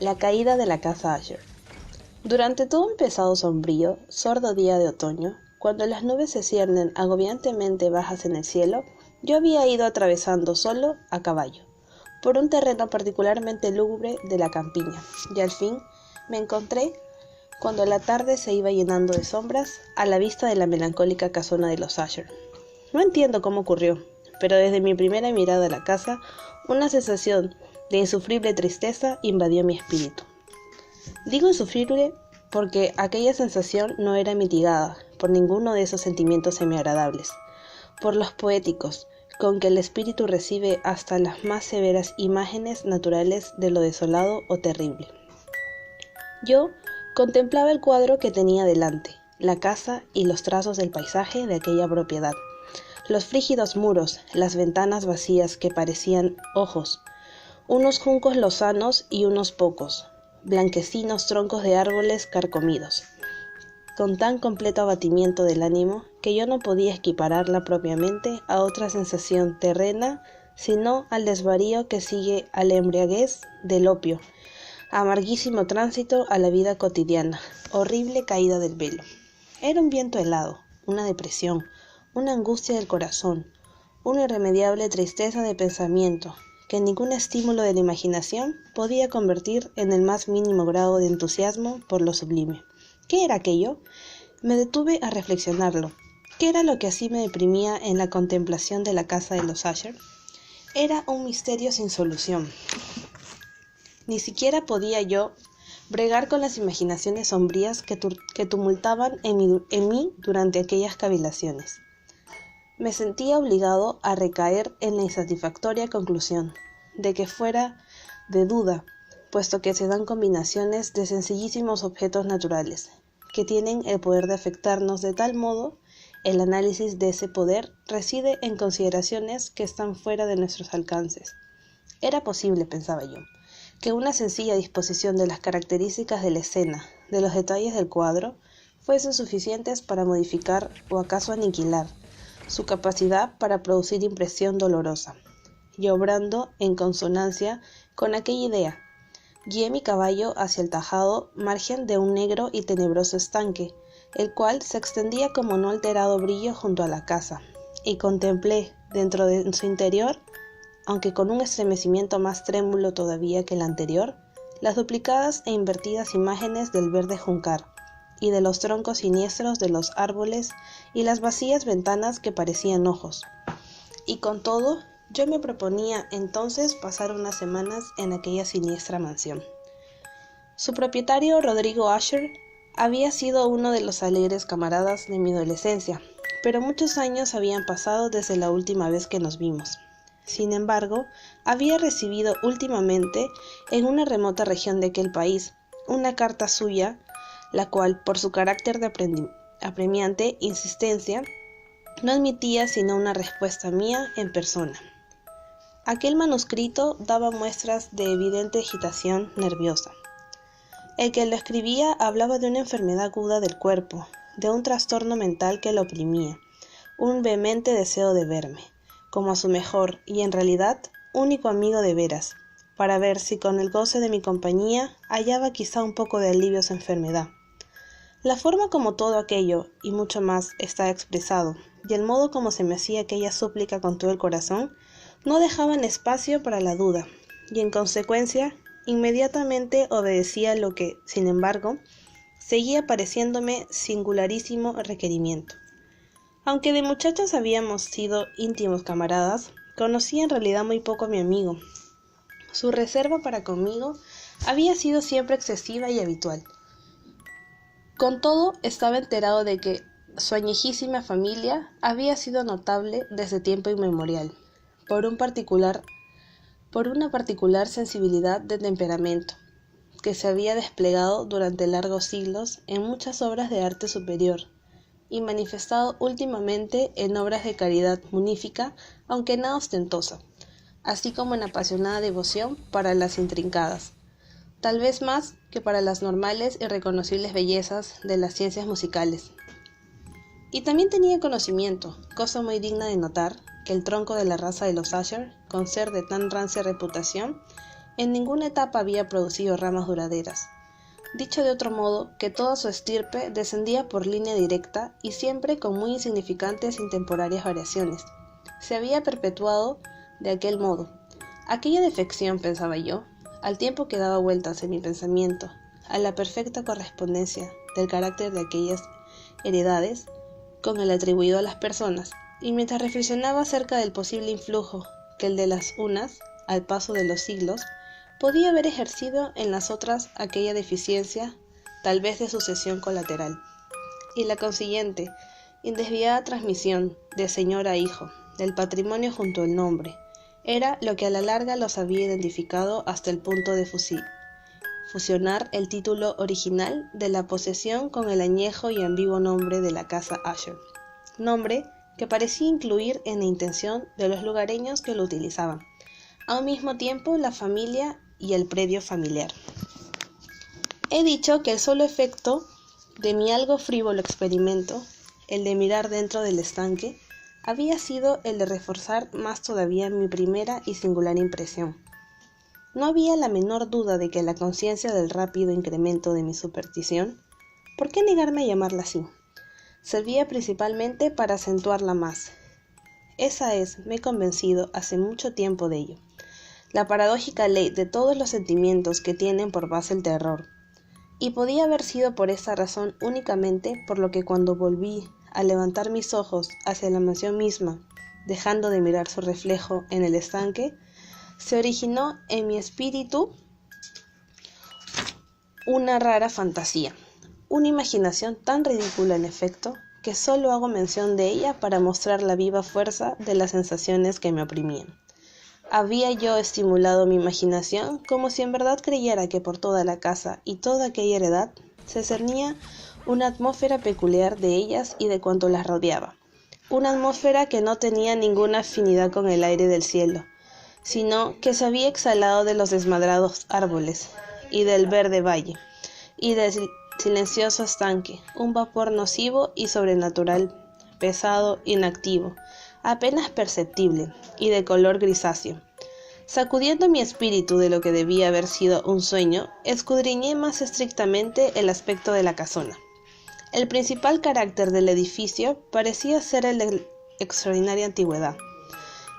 La caída de la casa Asher. Durante todo un pesado sombrío, sordo día de otoño, cuando las nubes se ciernen agobiantemente bajas en el cielo, yo había ido atravesando solo, a caballo, por un terreno particularmente lúgubre de la campiña, y al fin me encontré, cuando la tarde se iba llenando de sombras, a la vista de la melancólica casona de los Asher. No entiendo cómo ocurrió, pero desde mi primera mirada a la casa, una sensación de insufrible tristeza invadió mi espíritu. Digo insufrible porque aquella sensación no era mitigada por ninguno de esos sentimientos semiagradables, por los poéticos, con que el espíritu recibe hasta las más severas imágenes naturales de lo desolado o terrible. Yo contemplaba el cuadro que tenía delante, la casa y los trazos del paisaje de aquella propiedad, los frígidos muros, las ventanas vacías que parecían ojos, unos juncos lozanos y unos pocos, blanquecinos troncos de árboles carcomidos, con tan completo abatimiento del ánimo que yo no podía equipararla propiamente a otra sensación terrena, sino al desvarío que sigue a la embriaguez del opio, amarguísimo tránsito a la vida cotidiana, horrible caída del velo. Era un viento helado, una depresión, una angustia del corazón, una irremediable tristeza de pensamiento, que ningún estímulo de la imaginación podía convertir en el más mínimo grado de entusiasmo por lo sublime. ¿Qué era aquello? Me detuve a reflexionarlo. ¿Qué era lo que así me deprimía en la contemplación de la casa de los Asher? Era un misterio sin solución. Ni siquiera podía yo bregar con las imaginaciones sombrías que tumultaban en mí durante aquellas cavilaciones. Me sentía obligado a recaer en la insatisfactoria conclusión de que fuera de duda, puesto que se dan combinaciones de sencillísimos objetos naturales, que tienen el poder de afectarnos de tal modo, el análisis de ese poder reside en consideraciones que están fuera de nuestros alcances. Era posible, pensaba yo, que una sencilla disposición de las características de la escena, de los detalles del cuadro, fuesen suficientes para modificar o acaso aniquilar su capacidad para producir impresión dolorosa. Y obrando en consonancia con aquella idea, guié mi caballo hacia el tajado margen de un negro y tenebroso estanque, el cual se extendía como no alterado brillo junto a la casa, y contemplé dentro de su interior, aunque con un estremecimiento más trémulo todavía que el anterior, las duplicadas e invertidas imágenes del verde juncar, y de los troncos siniestros de los árboles y las vacías ventanas que parecían ojos. Y con todo, yo me proponía entonces pasar unas semanas en aquella siniestra mansión. Su propietario, Rodrigo Asher, había sido uno de los alegres camaradas de mi adolescencia, pero muchos años habían pasado desde la última vez que nos vimos. Sin embargo, había recibido últimamente, en una remota región de aquel país, una carta suya, la cual, por su carácter de apremiante insistencia, no admitía sino una respuesta mía en persona. Aquel manuscrito daba muestras de evidente agitación nerviosa. El que lo escribía hablaba de una enfermedad aguda del cuerpo, de un trastorno mental que lo oprimía, un vehemente deseo de verme, como a su mejor y en realidad único amigo de veras, para ver si con el goce de mi compañía hallaba quizá un poco de alivio a su enfermedad. La forma como todo aquello, y mucho más, estaba expresado, y el modo como se me hacía aquella súplica con todo el corazón, no dejaban espacio para la duda, y en consecuencia, inmediatamente obedecía lo que, sin embargo, seguía pareciéndome singularísimo requerimiento. Aunque de muchachos habíamos sido íntimos camaradas, conocía en realidad muy poco a mi amigo. Su reserva para conmigo había sido siempre excesiva y habitual. Con todo, estaba enterado de que su añejísima familia había sido notable desde tiempo inmemorial, por una particular sensibilidad de temperamento, que se había desplegado durante largos siglos en muchas obras de arte superior, y manifestado últimamente en obras de caridad munífica, aunque nada ostentosa, así como en apasionada devoción para las intrincadas, tal vez más que para las normales y reconocibles bellezas de las ciencias musicales. Y también tenía conocimiento, cosa muy digna de notar, que el tronco de la raza de los Asher, con ser de tan rancia reputación, en ninguna etapa había producido ramas duraderas. Dicho de otro modo, que toda su estirpe descendía por línea directa y siempre con muy insignificantes e intemporáneas variaciones. Se había perpetuado de aquel modo. Aquella defección, pensaba yo, al tiempo que daba vueltas en mi pensamiento, a la perfecta correspondencia del carácter de aquellas heredades con el atribuido a las personas, y mientras reflexionaba acerca del posible influjo que el de las unas, al paso de los siglos, podía haber ejercido en las otras aquella deficiencia, tal vez de sucesión colateral, y la consiguiente, indesviada transmisión de señor a hijo, del patrimonio junto al nombre, era lo que a la larga los había identificado hasta el punto de fusionar el título original de la posesión con el añejo y ambiguo nombre de la casa Usher, nombre que parecía incluir en la intención de los lugareños que lo utilizaban, a un mismo tiempo la familia y el predio familiar. He dicho que el solo efecto de mi algo frívolo experimento, el de mirar dentro del estanque, había sido el de reforzar más todavía mi primera y singular impresión. No había la menor duda de que la conciencia del rápido incremento de mi superstición, ¿por qué negarme a llamarla así?, servía principalmente para acentuarla más. Esa es, me he convencido hace mucho tiempo de ello, la paradójica ley de todos los sentimientos que tienen por base el terror, y podía haber sido por esta razón únicamente por lo que cuando volví a levantar mis ojos hacia la mansión misma, dejando de mirar su reflejo en el estanque, se originó en mi espíritu una rara fantasía, una imaginación tan ridícula en efecto, que solo hago mención de ella para mostrar la viva fuerza de las sensaciones que me oprimían. Había yo estimulado mi imaginación como si en verdad creyera que por toda la casa y toda aquella heredad se cernía una atmósfera peculiar de ellas y de cuanto las rodeaba, una atmósfera que no tenía ninguna afinidad con el aire del cielo, sino que se había exhalado de los desmadrados árboles y del verde valle y del silencioso estanque, un vapor nocivo y sobrenatural, pesado, inactivo, apenas perceptible y de color grisáceo. Sacudiendo mi espíritu de lo que debía haber sido un sueño, escudriñé más estrictamente el aspecto de la casona. El principal carácter del edificio parecía ser el de extraordinaria antigüedad,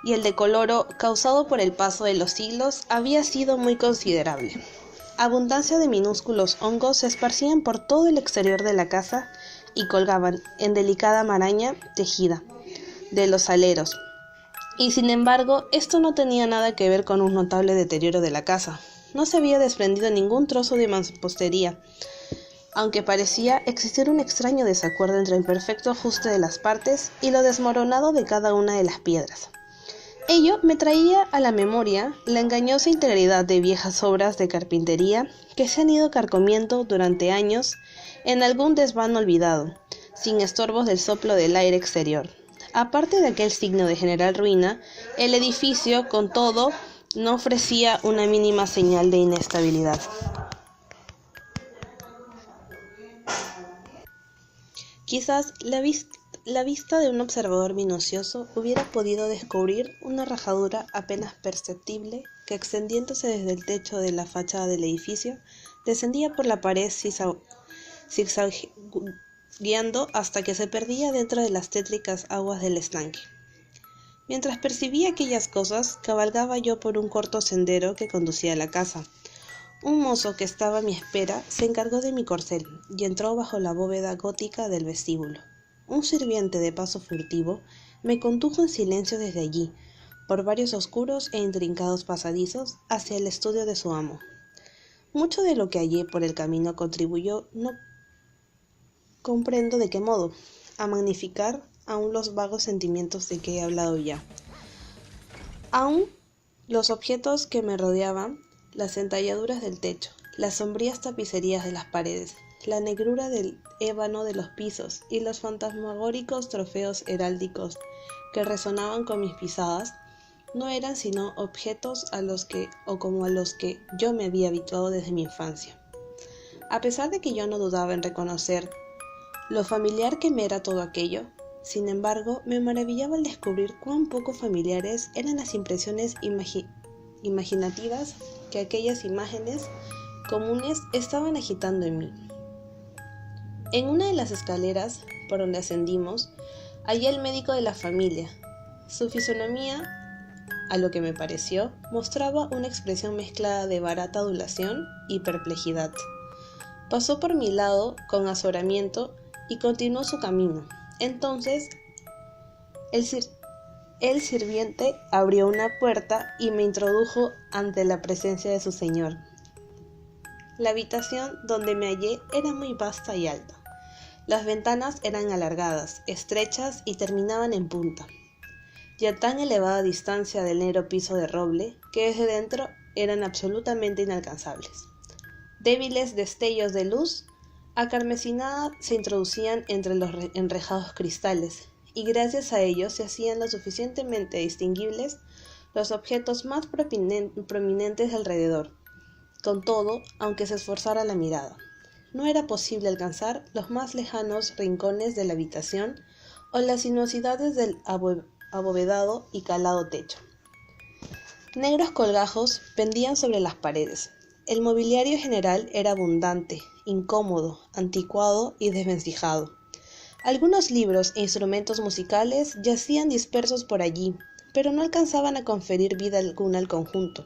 y el decoloro causado por el paso de los siglos había sido muy considerable. Abundancia de minúsculos hongos se esparcían por todo el exterior de la casa y colgaban en delicada maraña tejida de los aleros, y sin embargo esto no tenía nada que ver con un notable deterioro de la casa. No se había desprendido ningún trozo de mampostería, aunque parecía existir un extraño desacuerdo entre el perfecto ajuste de las partes y lo desmoronado de cada una de las piedras. Ello me traía a la memoria la engañosa integridad de viejas obras de carpintería que se han ido carcomiendo durante años en algún desván olvidado, sin estorbos del soplo del aire exterior. Aparte de aquel signo de general ruina, el edificio, con todo, no ofrecía una mínima señal de inestabilidad. Quizás la vista de un observador minucioso hubiera podido descubrir una rajadura apenas perceptible que, extendiéndose desde el techo de la fachada del edificio, descendía por la pared zigzagueando hasta que se perdía dentro de las tétricas aguas del estanque. Mientras percibía aquellas cosas, cabalgaba yo por un corto sendero que conducía a la casa. Un mozo que estaba a mi espera se encargó de mi corcel y entró bajo la bóveda gótica del vestíbulo. Un sirviente de paso furtivo me condujo en silencio desde allí, por varios oscuros e intrincados pasadizos, hacia el estudio de su amo. Mucho de lo que hallé por el camino contribuyó, no comprendo de qué modo, a magnificar aún los vagos sentimientos de que he hablado ya. Aún los objetos que me rodeaban, las entalladuras del techo, las sombrías tapicerías de las paredes, la negrura del ébano de los pisos y los fantasmagóricos trofeos heráldicos que resonaban con mis pisadas, no eran sino objetos a los que yo me había habituado desde mi infancia. A pesar de que yo no dudaba en reconocer lo familiar que me era todo aquello, sin embargo, me maravillaba al descubrir cuán poco familiares eran las impresiones imaginativas que aquellas imágenes comunes estaban agitando en mí. En una de las escaleras por donde ascendimos, hallé al médico de la familia. Su fisonomía, a lo que me pareció, mostraba una expresión mezclada de barata adulación y perplejidad. Pasó por mi lado con azoramiento y continuó su camino. Entonces, el sirviente abrió una puerta y me introdujo ante la presencia de su señor. La habitación donde me hallé era muy vasta y alta. Las ventanas eran alargadas, estrechas y terminaban en punta, y a tan elevada distancia del negro piso de roble que desde dentro eran absolutamente inalcanzables. Débiles destellos de luz acarmesinada se introducían entre los enrejados cristales, y gracias a ellos se hacían lo suficientemente distinguibles los objetos más prominentes alrededor. Con todo, aunque se esforzara la mirada, no era posible alcanzar los más lejanos rincones de la habitación o las sinuosidades del abovedado y calado techo. Negros colgajos pendían sobre las paredes. El mobiliario general era abundante, incómodo, anticuado y desvencijado. Algunos libros e instrumentos musicales yacían dispersos por allí, pero no alcanzaban a conferir vida alguna al conjunto.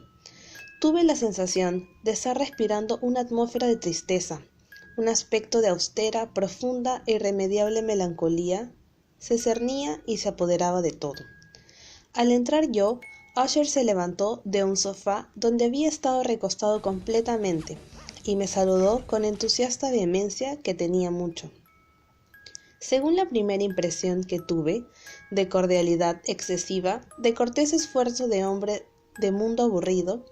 Tuve la sensación de estar respirando una atmósfera de tristeza. Un aspecto de austera, profunda e irremediable melancolía se cernía y se apoderaba de todo. Al entrar yo, Usher se levantó de un sofá donde había estado recostado completamente y me saludó con entusiasta vehemencia que tenía mucho. Según la primera impresión que tuve, de cordialidad excesiva, de cortés esfuerzo de hombre de mundo aburrido,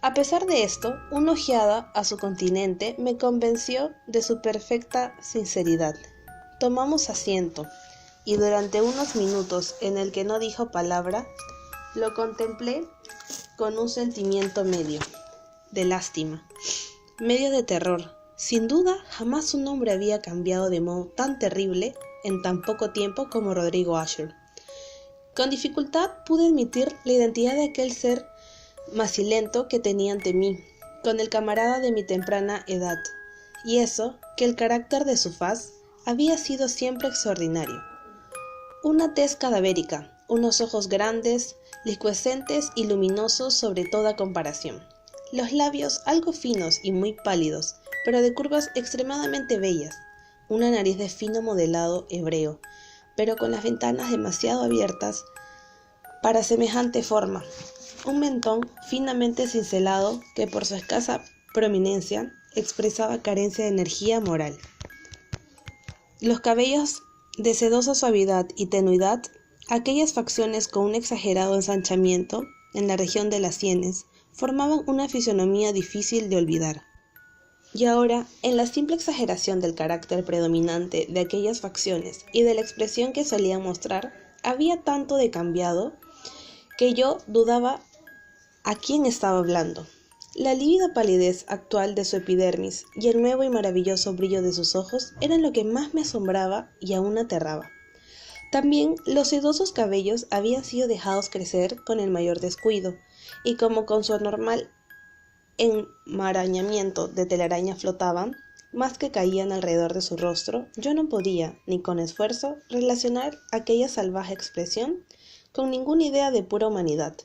a pesar de esto, una ojeada a su continente me convenció de su perfecta sinceridad. Tomamos asiento, y durante unos minutos en el que no dijo palabra, lo contemplé con un sentimiento medio de lástima, medio de terror. Sin duda, jamás un hombre había cambiado de modo tan terrible en tan poco tiempo como Rodrigo Usher. Con dificultad pude admitir la identidad de aquel ser macilento que tenía ante mí, con el camarada de mi temprana edad, y eso, que el carácter de su faz había sido siempre extraordinario. Una tez cadavérica, unos ojos grandes, licuescentes y luminosos sobre toda comparación, los labios algo finos y muy pálidos, pero de curvas extremadamente bellas, una nariz de fino modelado hebreo, pero con las ventanas demasiado abiertas para semejante forma, un mentón finamente cincelado que por su escasa prominencia expresaba carencia de energía moral. Los cabellos de sedosa suavidad y tenuidad, aquellas facciones con un exagerado ensanchamiento en la región de las sienes, formaban una fisonomía difícil de olvidar. Y ahora, en la simple exageración del carácter predominante de aquellas facciones y de la expresión que solían mostrar, había tanto de cambiado que yo dudaba a quién estaba hablando. La lívida palidez actual de su epidermis y el nuevo y maravilloso brillo de sus ojos eran lo que más me asombraba y aún aterraba. También los sedosos cabellos habían sido dejados crecer con el mayor descuido, y como con su normal enmarañamiento de telaraña flotaban, más que caían alrededor de su rostro, yo no podía, ni con esfuerzo, relacionar aquella salvaje expresión con ninguna idea de pura humanidad.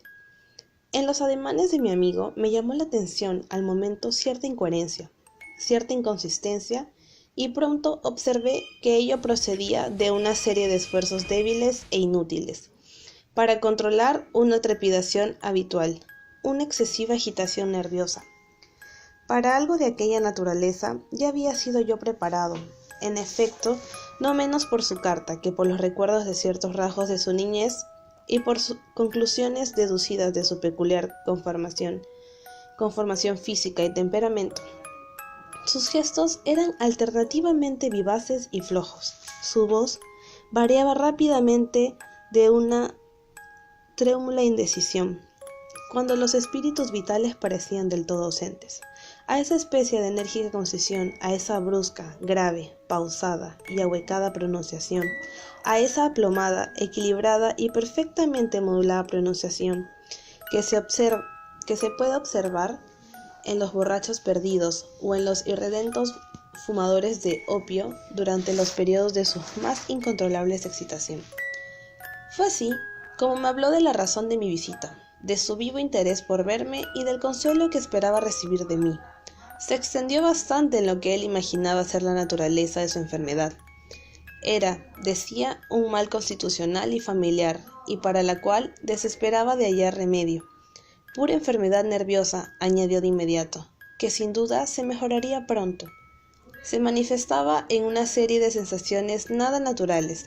En los ademanes de mi amigo me llamó la atención al momento cierta incoherencia, cierta inconsistencia, y pronto observé que ello procedía de una serie de esfuerzos débiles e inútiles para controlar una trepidación habitual, una excesiva agitación nerviosa. Para algo de aquella naturaleza ya había sido yo preparado, en efecto, no menos por su carta que por los recuerdos de ciertos rasgos de su niñez y por sus conclusiones deducidas de su peculiar conformación física y temperamento. Sus gestos eran alternativamente vivaces y flojos. Su voz variaba rápidamente de una trémula indecisión, cuando los espíritus vitales parecían del todo ausentes. A esa especie de enérgica concisión, a esa brusca, grave, pausada y ahuecada pronunciación, a esa aplomada, equilibrada y perfectamente modulada pronunciación que se observa que se puede observar en los borrachos perdidos o en los irredentos fumadores de opio durante los periodos de su más incontrolable excitación. Fue así como me habló de la razón de mi visita, de su vivo interés por verme y del consuelo que esperaba recibir de mí. Se extendió bastante en lo que él imaginaba ser la naturaleza de su enfermedad. Era, decía, un mal constitucional y familiar, y para la cual desesperaba de hallar remedio. Pura enfermedad nerviosa, añadió de inmediato, que sin duda se mejoraría pronto. Se manifestaba en una serie de sensaciones nada naturales.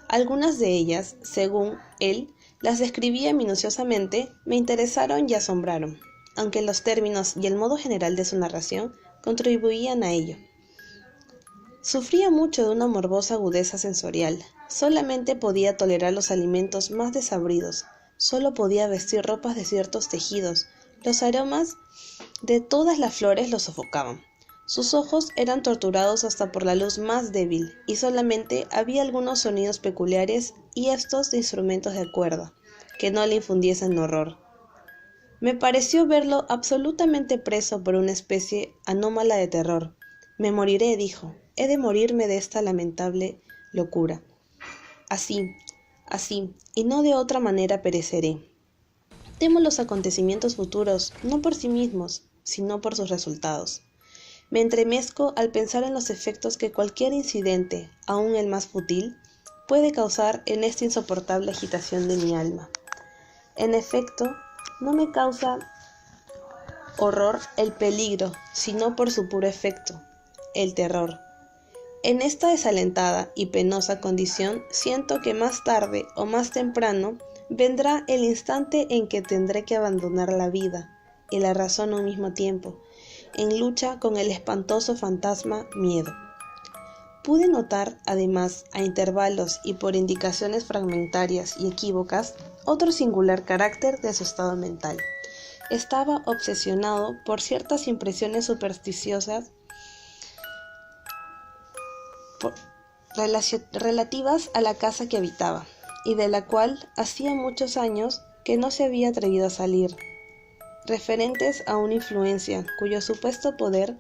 Algunas de ellas, según él, las describía minuciosamente, me interesaron y asombraron, aunque los términos y el modo general de su narración contribuían a ello. Sufría mucho de una morbosa agudeza sensorial. Solamente podía tolerar los alimentos más desabridos. Solo podía vestir ropas de ciertos tejidos. Los aromas de todas las flores lo sofocaban. Sus ojos eran torturados hasta por la luz más débil, y solamente había algunos sonidos peculiares y estos de instrumentos de cuerda, que no le infundiesen horror. Me pareció verlo absolutamente preso por una especie anómala de terror. Me moriré, dijo. He de morirme de esta lamentable locura. Así, y no de otra manera pereceré. Temo los acontecimientos futuros, no por sí mismos, sino por sus resultados. Me entremezco al pensar en los efectos que cualquier incidente, aun el más fútil, puede causar en esta insoportable agitación de mi alma. En efecto, no me causa horror el peligro, sino por su puro efecto, el terror. En esta desalentada y penosa condición siento que más tarde o más temprano vendrá el instante en que tendré que abandonar la vida y la razón a un mismo tiempo, en lucha con el espantoso fantasma miedo. Pude notar, además, a intervalos y por indicaciones fragmentarias y equívocas, otro singular carácter de su estado mental. Estaba obsesionado por ciertas impresiones supersticiosas relativas a la casa que habitaba, y de la cual hacía muchos años que no se había atrevido a salir, referentes a una influencia cuyo supuesto poder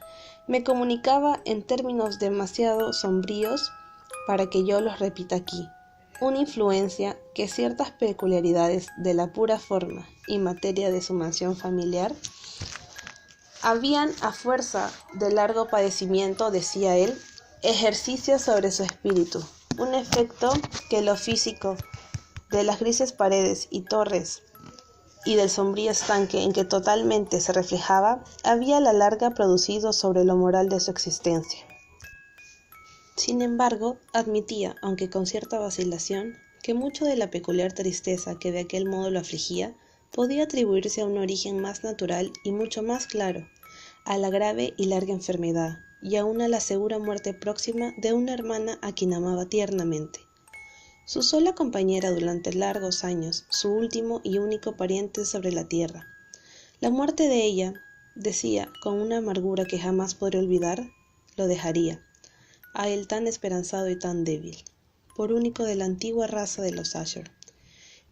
me comunicaba en términos demasiado sombríos para que yo los repita aquí, una influencia que ciertas peculiaridades de la pura forma y materia de su mansión familiar habían, a fuerza de largo padecimiento, decía él, ejercicio sobre su espíritu, un efecto que lo físico de las grises paredes y torres y del sombrío estanque en que totalmente se reflejaba, había a la larga producido sobre lo moral de su existencia. Sin embargo, admitía, aunque con cierta vacilación, que mucho de la peculiar tristeza que de aquel modo lo afligía podía atribuirse a un origen más natural y mucho más claro, a la grave y larga enfermedad, y aun a la segura muerte próxima de una hermana a quien amaba tiernamente. Su sola compañera durante largos años, su último y único pariente sobre la tierra. La muerte de ella, decía, con una amargura que jamás podré olvidar, lo dejaría, a él tan esperanzado y tan débil, por único de la antigua raza de los Asher.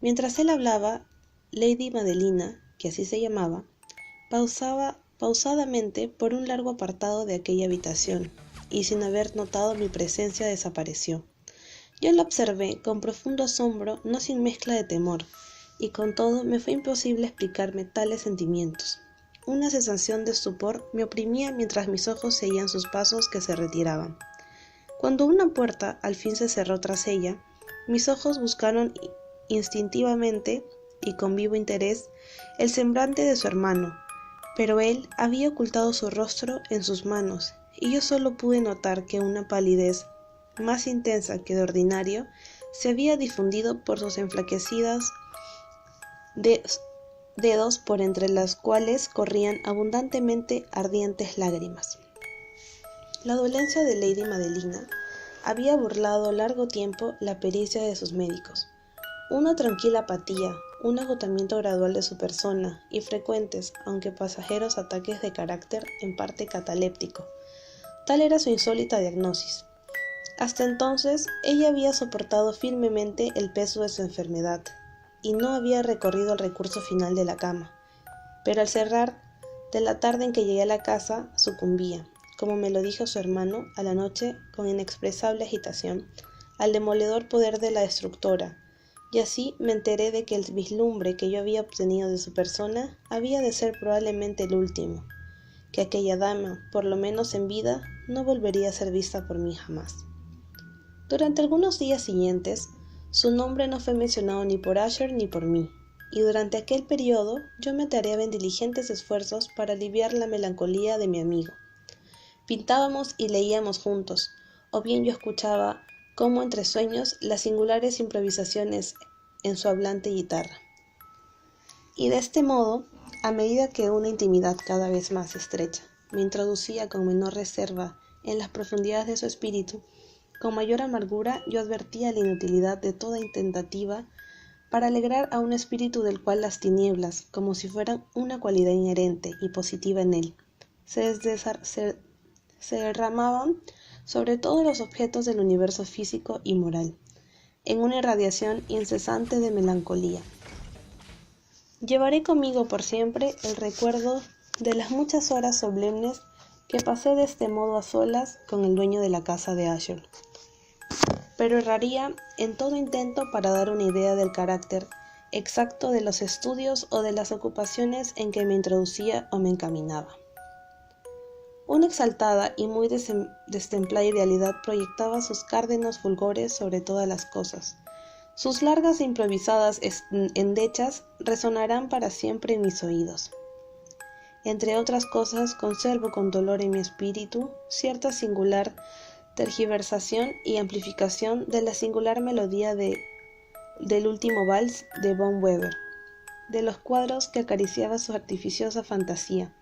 Mientras él hablaba, Lady Madelina, que así se llamaba, pausaba pausadamente por un largo apartado de aquella habitación, y sin haber notado mi presencia desapareció. Yo la observé con profundo asombro, no sin mezcla de temor, y con todo me fue imposible explicarme tales sentimientos. Una sensación de estupor me oprimía mientras mis ojos seguían sus pasos que se retiraban. Cuando una puerta al fin se cerró tras ella, mis ojos buscaron instintivamente y con vivo interés el semblante de su hermano, pero él había ocultado su rostro en sus manos, y yo solo pude notar que una palidez más intensa que de ordinario se había difundido por sus enflaquecidas dedos, por entre las cuales corrían abundantemente ardientes lágrimas. La dolencia de Lady Madelina había burlado largo tiempo la pericia de sus médicos. Una tranquila apatía, un agotamiento gradual de su persona y frecuentes, aunque pasajeros ataques de carácter en parte cataléptico. Tal era su insólita diagnosis. Hasta entonces, ella había soportado firmemente el peso de su enfermedad y no había recorrido el recurso final de la cama. pero al cerrar de la tarde en que llegué a la casa, sucumbía, como me lo dijo su hermano, a la noche, con inexpresable agitación, al demoledor poder de la destructora, y así me enteré de que el vislumbre que yo había obtenido de su persona había de ser probablemente el último, que aquella dama, por lo menos en vida, no volvería a ser vista por mí jamás. Durante algunos días siguientes, su nombre no fue mencionado ni por Asher ni por mí, y durante aquel periodo yo me tareaba en diligentes esfuerzos para aliviar la melancolía de mi amigo. Pintábamos y leíamos juntos, o bien yo escuchaba, como entre sueños, las singulares improvisaciones en su hablante guitarra. Y de este modo, a medida que una intimidad cada vez más estrecha me introducía con menor reserva en las profundidades de su espíritu, con mayor amargura yo advertía la inutilidad de toda tentativa para alegrar a un espíritu del cual las tinieblas, como si fueran una cualidad inherente y positiva en él, se derramaban sobre todos los objetos del universo físico y moral, en una irradiación incesante de melancolía. Llevaré conmigo por siempre el recuerdo de las muchas horas solemnes que pasé de este modo a solas con el dueño de la casa de Asher, pero erraría en todo intento para dar una idea del carácter exacto de los estudios o de las ocupaciones en que me introducía o me encaminaba. Una exaltada y muy destemplada idealidad proyectaba sus cárdenos fulgores sobre todas las cosas. Sus largas e improvisadas endechas resonarán para siempre en mis oídos. Entre otras cosas, conservo con dolor en mi espíritu cierta singular tergiversación y amplificación de la singular melodía del último vals de von Weber, de los cuadros que acariciaba su artificiosa fantasía,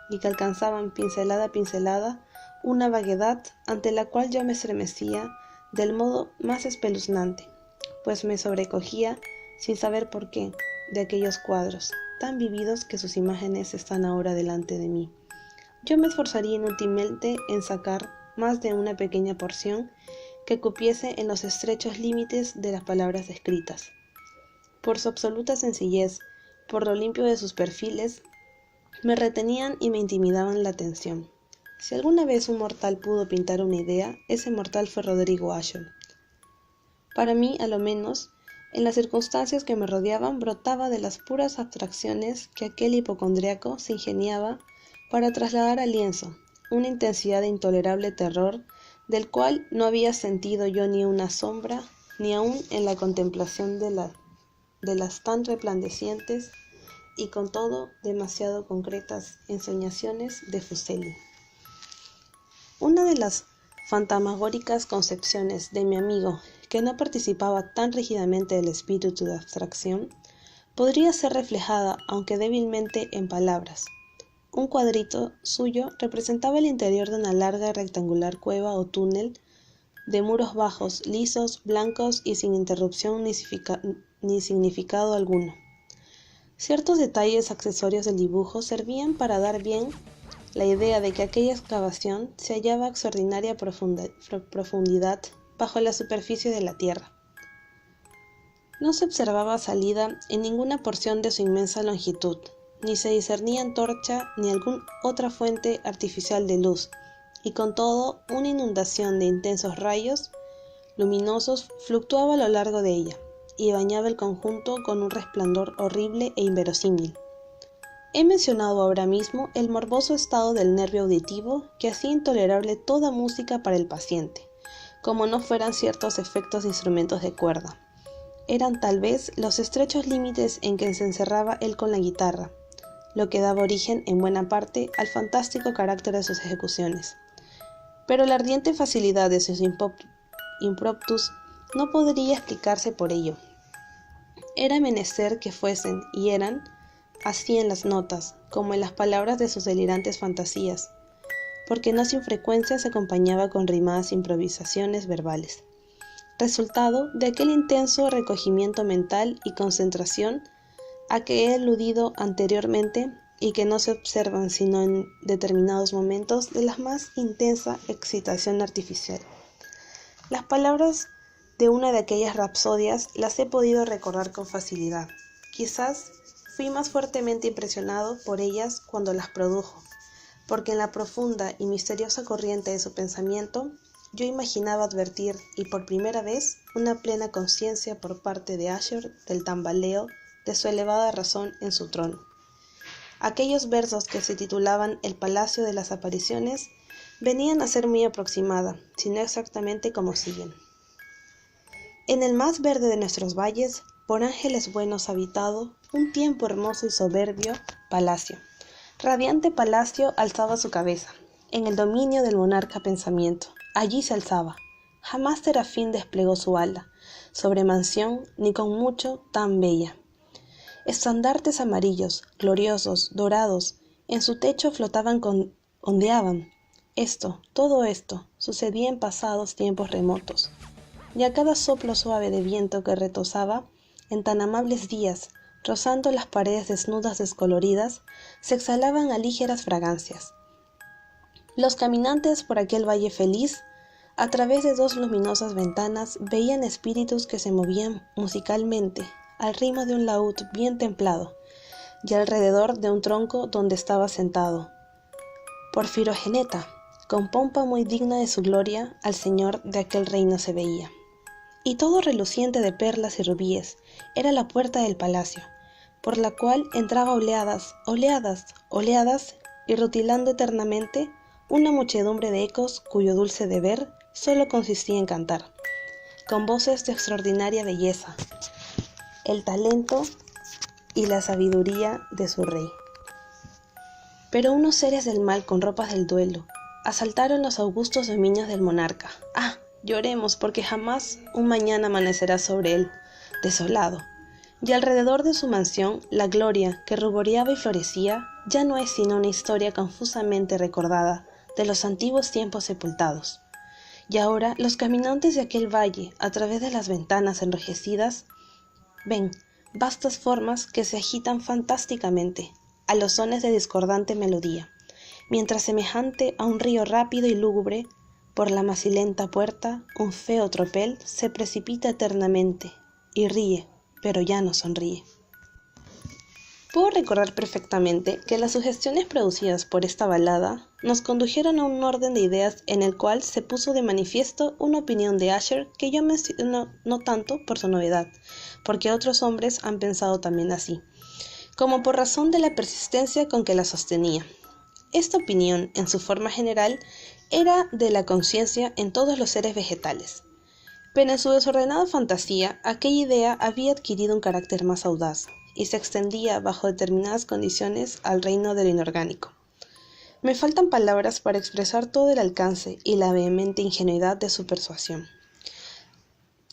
y que alcanzaban pincelada a pincelada una vaguedad ante la cual yo me estremecía del modo más espeluznante, pues me sobrecogía, sin saber por qué, de aquellos cuadros, tan vividos que sus imágenes están ahora delante de mí. Yo me esforzaría inútilmente en sacar más de una pequeña porción que cupiese en los estrechos límites de las palabras escritas. Por su absoluta sencillez, por lo limpio de sus perfiles, me retenían y me intimidaban la atención. Si alguna vez un mortal pudo pintar una idea, ese mortal fue Rodrigo Asher. Para mí, a lo menos, en las circunstancias que me rodeaban, brotaba de las puras abstracciones que aquel hipocondriaco se ingeniaba para trasladar al lienzo una intensidad de intolerable terror, del cual no había sentido yo ni una sombra, ni aun en la contemplación de las tan resplandecientes y con todo demasiado concretas ensoñaciones de Fuseli. Una de las fantasmagóricas concepciones de mi amigo, que no participaba tan rígidamente del espíritu de abstracción, podría ser reflejada, aunque débilmente, en palabras. Un cuadrito suyo representaba el interior de una larga y rectangular cueva o túnel de muros bajos, lisos, blancos y sin interrupción ni significado alguno. Ciertos detalles accesorios del dibujo servían para dar bien la idea de que aquella excavación se hallaba a extraordinaria profundidad bajo la superficie de la tierra. No se observaba salida en ninguna porción de su inmensa longitud, ni se discernía antorcha ni alguna otra fuente artificial de luz, y con todo una inundación de intensos rayos luminosos fluctuaba a lo largo de ella, y bañaba el conjunto con un resplandor horrible e inverosímil. He mencionado ahora mismo el morboso estado del nervio auditivo que hacía intolerable toda música para el paciente, como no fueran ciertos efectos de instrumentos de cuerda. Eran tal vez los estrechos límites en que se encerraba él con la guitarra, lo que daba origen en buena parte al fantástico carácter de sus ejecuciones. Pero la ardiente facilidad de sus impromptus no podría explicarse por ello. Era menester que fuesen, y eran, así en las notas, como en las palabras de sus delirantes fantasías, porque no sin frecuencia se acompañaba con rimadas improvisaciones verbales, resultado de aquel intenso recogimiento mental y concentración a que he aludido anteriormente y que no se observan sino en determinados momentos de la más intensa excitación artificial. Las palabras de una de aquellas rapsodias las he podido recordar con facilidad, quizás fui más fuertemente impresionado por ellas cuando las produjo, porque en la profunda y misteriosa corriente de su pensamiento yo imaginaba advertir, y por primera vez, una plena conciencia por parte de Asher del tambaleo de su elevada razón en su trono. Aquellos versos que se titulaban El Palacio de las Apariciones venían a ser muy aproximada, si no exactamente como siguen. En el más verde de nuestros valles, por ángeles buenos habitado, un tiempo hermoso y soberbio palacio. Radiante palacio alzaba su cabeza, en el dominio del monarca pensamiento. Allí se alzaba. Jamás Serafín desplegó su ala, sobre mansión, ni con mucho tan bella. Estandartes amarillos, gloriosos, dorados, en su techo flotaban ondeaban. Todo esto, sucedía en pasados tiempos remotos. Y a cada soplo suave de viento que retozaba, en tan amables días, rozando las paredes desnudas descoloridas, se exhalaban alígeras fragancias. Los caminantes por aquel valle feliz, a través de dos luminosas ventanas, veían espíritus que se movían musicalmente, al ritmo de un laúd bien templado, y alrededor de un tronco donde estaba sentado Porfirogeneta, con pompa muy digna de su gloria, al señor de aquel reino se veía. Y todo reluciente de perlas y rubíes, era la puerta del palacio, por la cual entraba oleadas, y rutilando eternamente, una muchedumbre de ecos cuyo dulce deber solo consistía en cantar, con voces de extraordinaria belleza, el talento y la sabiduría de su rey. Pero unos seres del mal con ropas del duelo asaltaron los augustos dominios del monarca. ¡Ah! Lloremos, porque jamás un mañana amanecerá sobre él, desolado. Y alrededor de su mansión, la gloria que ruboreaba y florecía ya no es sino una historia confusamente recordada de los antiguos tiempos sepultados. Y ahora los caminantes de aquel valle, a través de las ventanas enrojecidas, ven vastas formas que se agitan fantásticamente a los sones de discordante melodía, mientras semejante a un río rápido y lúgubre, por la macilenta puerta, un feo tropel se precipita eternamente, y ríe, pero ya no sonríe. Puedo recordar perfectamente que las sugestiones producidas por esta balada nos condujeron a un orden de ideas en el cual se puso de manifiesto una opinión de Asher que yo menciono no tanto por su novedad, porque otros hombres han pensado también así, como por razón de la persistencia con que la sostenía. Esta opinión, en su forma general, era de la conciencia en todos los seres vegetales, pero en su desordenada fantasía aquella idea había adquirido un carácter más audaz y se extendía bajo determinadas condiciones al reino de lo inorgánico. Me faltan palabras para expresar todo el alcance y la vehemente ingenuidad de su persuasión.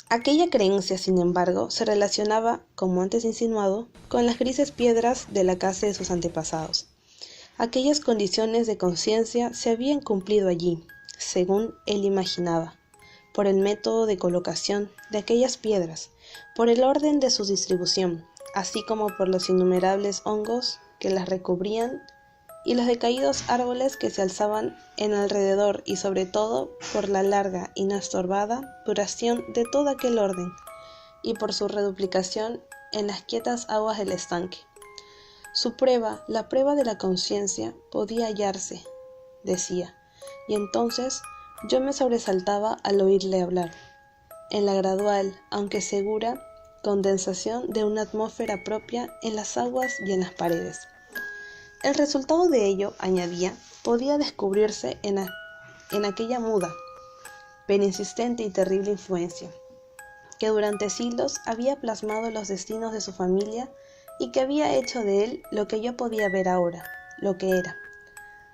Aquella creencia, sin embargo, se relacionaba, como antes insinuado, con las grises piedras de la casa de sus antepasados. Aquellas condiciones de conciencia se habían cumplido allí, según él imaginaba, por el método de colocación de aquellas piedras, por el orden de su distribución, así como por los innumerables hongos que las recubrían y los decaídos árboles que se alzaban en alrededor, y sobre todo por la larga y no estorbada duración de todo aquel orden, y por su reduplicación en las quietas aguas del estanque. Su prueba, la prueba de la conciencia, podía hallarse, decía, y entonces yo me sobresaltaba al oírle hablar, en la gradual, aunque segura, condensación de una atmósfera propia en las aguas y en las paredes. El resultado de ello, añadía, podía descubrirse en aquella muda, pero insistente y terrible influencia, que durante siglos había plasmado los destinos de su familia y que había hecho de él lo que yo podía ver ahora, lo que era.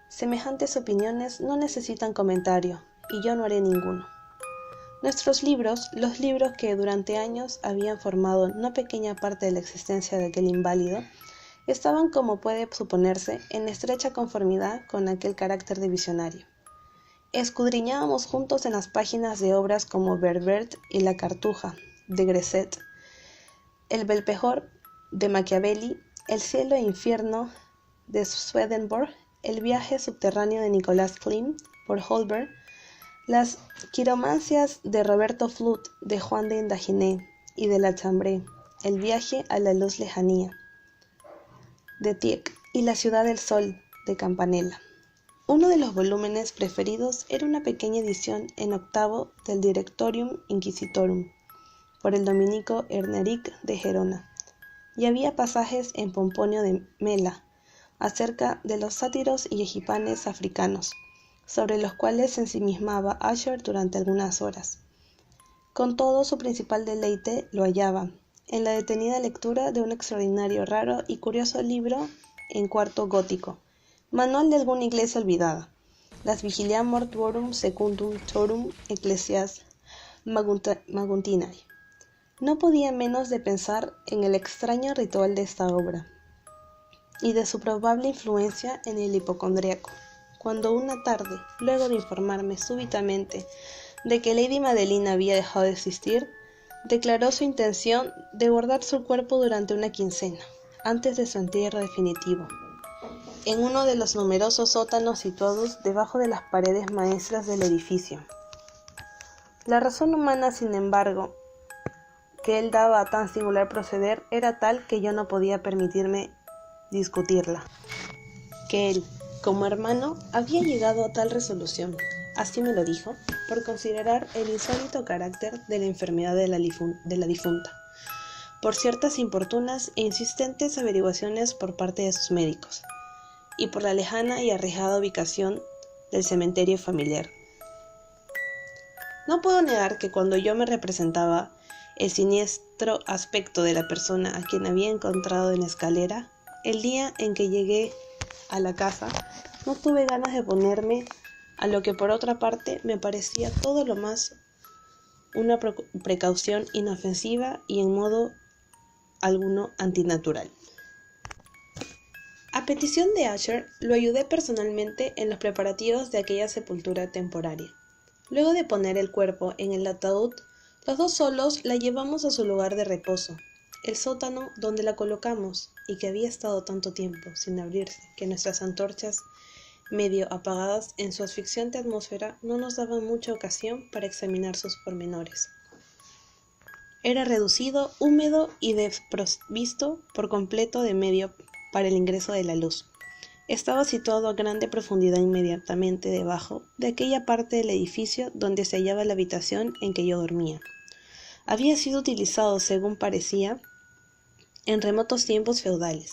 Semejantes opiniones no necesitan comentario, y yo no haré ninguno. Nuestros libros, los libros que durante años habían formado no pequeña parte de la existencia de aquel inválido, estaban, como puede suponerse, en estrecha conformidad con aquel carácter de visionario. Escudriñábamos juntos en las páginas de obras como Berbert y La Cartuja, de Gresset, El Belpejor, de Machiavelli, El cielo e infierno, de Swedenborg, El viaje subterráneo de Nicolas Klimt, por Holberg, las quiromancias de Roberto Flut, de Juan de Indaginé, y de La Chambre, El viaje a la luz lejanía. de Tieck y La ciudad del sol, de Campanella. Uno de los volúmenes preferidos era una pequeña edición en octavo del Directorium Inquisitorum, por el dominico Erneric de Gerona, y había pasajes en Pomponio de Mela, acerca de los sátiros y egipanes africanos, sobre los cuales se ensimismaba Usher durante algunas horas. Con todo, su principal deleite lo hallaba en la detenida lectura de un extraordinario, raro y curioso libro en cuarto gótico, manual de alguna iglesia olvidada, Las Vigilia Mortuorum Secundum Torum Ecclesias Maguntinae. No podía menos de pensar en el extraño ritual de esta obra y de su probable influencia en el hipocondríaco, cuando una tarde, luego de informarme súbitamente de que Lady Madeline había dejado de existir, declaró su intención de guardar su cuerpo durante una quincena, antes de su entierro definitivo, en uno de los numerosos sótanos situados debajo de las paredes maestras del edificio. La razón humana, sin embargo, que él daba a tan singular proceder era tal que yo no podía permitirme discutirla, que él, como hermano, había llegado a tal resolución, así me lo dijo, por considerar el insólito carácter de la enfermedad de la difunta, por ciertas importunas e insistentes averiguaciones por parte de sus médicos, y por la lejana y arriesgada ubicación del cementerio familiar. No puedo negar que cuando yo me representaba el siniestro aspecto de la persona a quien había encontrado en la escalera, el día en que llegué a la casa, no tuve ganas de oponerme a lo que por otra parte me parecía todo lo más una precaución inofensiva y en modo alguno antinatural. A petición de Usher, lo ayudé personalmente en los preparativos de aquella sepultura temporaria. Luego de poner el cuerpo en el ataúd, los dos solos la llevamos a su lugar de reposo, el sótano donde la colocamos y que había estado tanto tiempo sin abrirse que nuestras antorchas, medio apagadas en su asfixiante atmósfera, no nos daban mucha ocasión para examinar sus pormenores. Era reducido, húmedo y desprovisto por completo de medio para el ingreso de la luz. Estaba situado a grande profundidad inmediatamente debajo de aquella parte del edificio donde se hallaba la habitación en que yo dormía. Había sido utilizado, según parecía, en remotos tiempos feudales,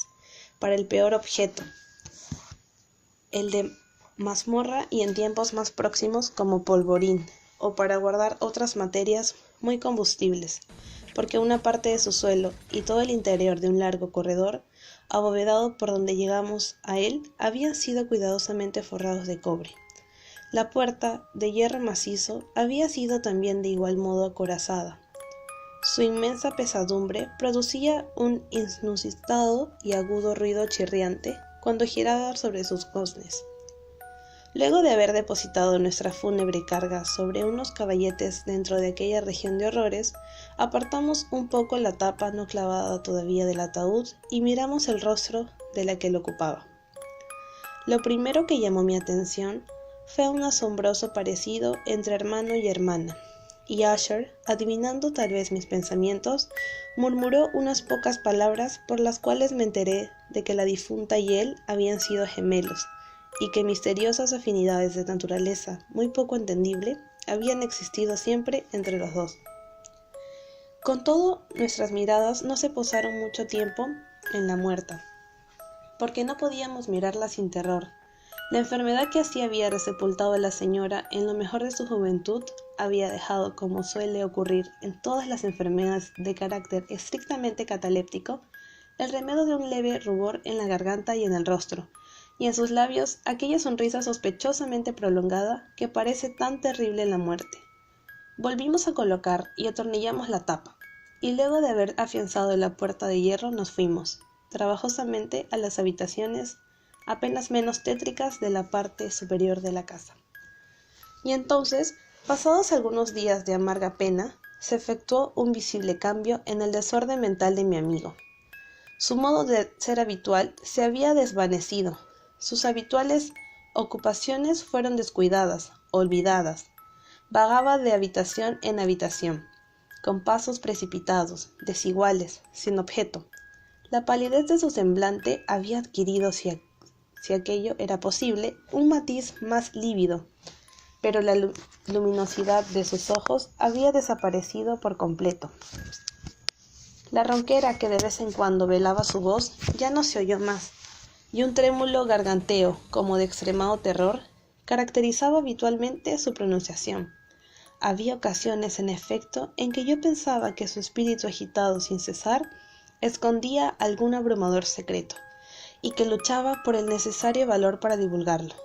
para el peor objeto, el de mazmorra, y en tiempos más próximos como polvorín, o para guardar otras materias muy combustibles, porque una parte de su suelo y todo el interior de un largo corredor, abovedado por donde llegamos a él, habían sido cuidadosamente forrados de cobre. La puerta, de hierro macizo, había sido también de igual modo acorazada. Su inmensa pesadumbre producía un inusitado y agudo ruido chirriante cuando giraba sobre sus goznes. Luego de haber depositado nuestra fúnebre carga sobre unos caballetes dentro de aquella región de horrores, apartamos un poco la tapa no clavada todavía del ataúd y miramos el rostro de la que lo ocupaba. Lo primero que llamó mi atención fue un asombroso parecido entre hermano y hermana, y Usher, adivinando tal vez mis pensamientos, murmuró unas pocas palabras por las cuales me enteré de que la difunta y él habían sido gemelos, y que misteriosas afinidades de naturaleza muy poco entendible habían existido siempre entre los dos. Con todo, nuestras miradas no se posaron mucho tiempo en la muerta, porque no podíamos mirarla sin terror. La enfermedad que así había resepultado a la señora en lo mejor de su juventud había dejado, como suele ocurrir en todas las enfermedades de carácter estrictamente cataléptico, el remedio de un leve rubor en la garganta y en el rostro, y en sus labios aquella sonrisa sospechosamente prolongada que parece tan terrible en la muerte. Volvimos a colocar y atornillamos la tapa, y luego de haber afianzado la puerta de hierro nos fuimos, trabajosamente, a las habitaciones apenas menos tétricas de la parte superior de la casa. Y entonces, pasados algunos días de amarga pena, se efectuó un visible cambio en el desorden mental de mi amigo. Su modo de ser habitual se había desvanecido, sus habituales ocupaciones fueron descuidadas, olvidadas. Vagaba de habitación en habitación, con pasos precipitados, desiguales, sin objeto. La palidez de su semblante había adquirido, si aquello era posible, un matiz más lívido, pero la luminosidad de sus ojos había desaparecido por completo. La ronquera que de vez en cuando velaba su voz ya no se oyó más, y un trémulo garganteo, como de extremado terror, caracterizaba habitualmente su pronunciación. Había ocasiones, en efecto, en que yo pensaba que su espíritu agitado sin cesar escondía algún abrumador secreto, y que luchaba por el necesario valor para divulgarlo.